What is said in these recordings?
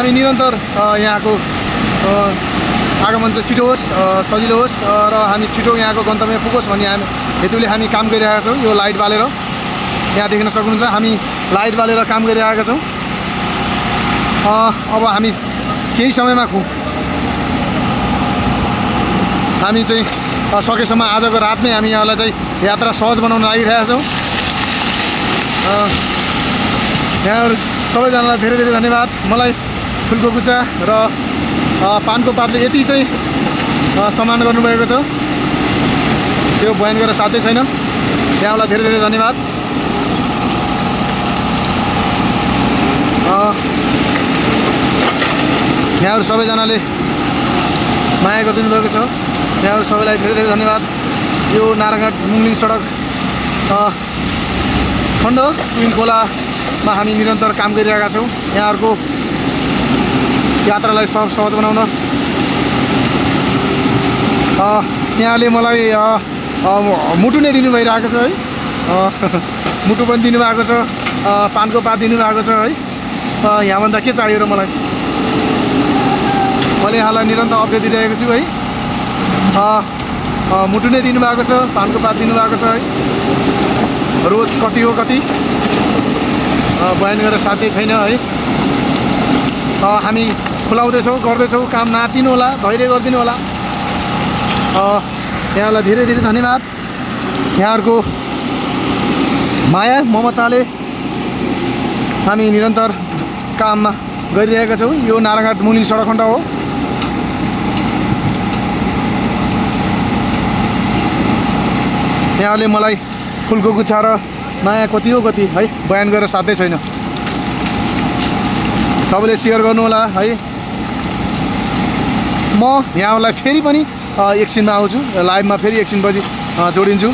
हामी निरन्तर यहाँको आगमन चाहिँ छिटो होस्, सजिलो होस् र हामी छिटो यहाँको गन्तव्य पुगोस् भन्ने हेतुले हामी काम गरिरहेका छौँ। यो लाइट बालेर यहाँ देख्न सक्नुहुन्छ हामी लाइट बालेर काम गरिरहेका छौँ। अब हामी केही समयमा हामी चाहिँ सकेसम्म आजको रातमै हामी यहाँलाई चाहिँ यात्रा सहज बनाउन लागिरहेका छौँ। यहाँहरू सबैजनालाई धेरै धेरै धन्यवाद। मलाई फुलको गुच्छा र पानको पातले यति चाहिँ सम्मान गर्नुभएको छ, त्यो बयान गरेर साध्यै छैन। यहाँलाई धेरै धेरै धन्यवाद। यहाँहरू सबैजनाले माया गरिदिनु भएको छ, यहाँहरू सबैलाई धेरै धेरै धन्यवाद। यो नारायणघाट मुङलिङ सडक खण्ड ट्विन खोलामा हामी निरन्तर काम गरिरहेका छौँ यहाँहरूको यात्रालाई सहज बनाउन। यहाँले मलाई मुटु नै दिनु भइरहेको छ है, मुटु पनि दिनुभएको छ, पानको पात दिनुभएको छ है। यहाँभन्दा के चाहियो र मलाई? मैले यहाँलाई निरन्तर अपडेट दिइरहेको छु है। मुटु नै दिनुभएको छ, पानको पात दिनुभएको छ है। रोज कति हो कति बयान गरेर साध्यै छैन है। हामी खुलाउँदैछौँ, गर्दैछौँ, काम नातिनु होला, धैर्य गरिदिनु होला। यहाँलाई धेरै धेरै धन्यवाद। यहाँहरूको माया ममताले हामी निरन्तर काममा गरिरहेका छौँ। यो नारायणघाट मुङलिङ सडक खण्ड हो। यहाँले मलाई फुलको गुच्छा र माया कति हो कति है बयान गरेर साध्यै छैन। सबैले सेयर गर्नु होला है। म यहाँलाई फेरि पनि एकछिनमा आउँछु, लाइभमा फेरि एकछिनपछि जोडिन्छु।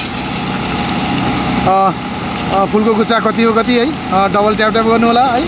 फुलको गुच्छा कति हो कति है डबल ट्याप ट्याप गर्नु होला है।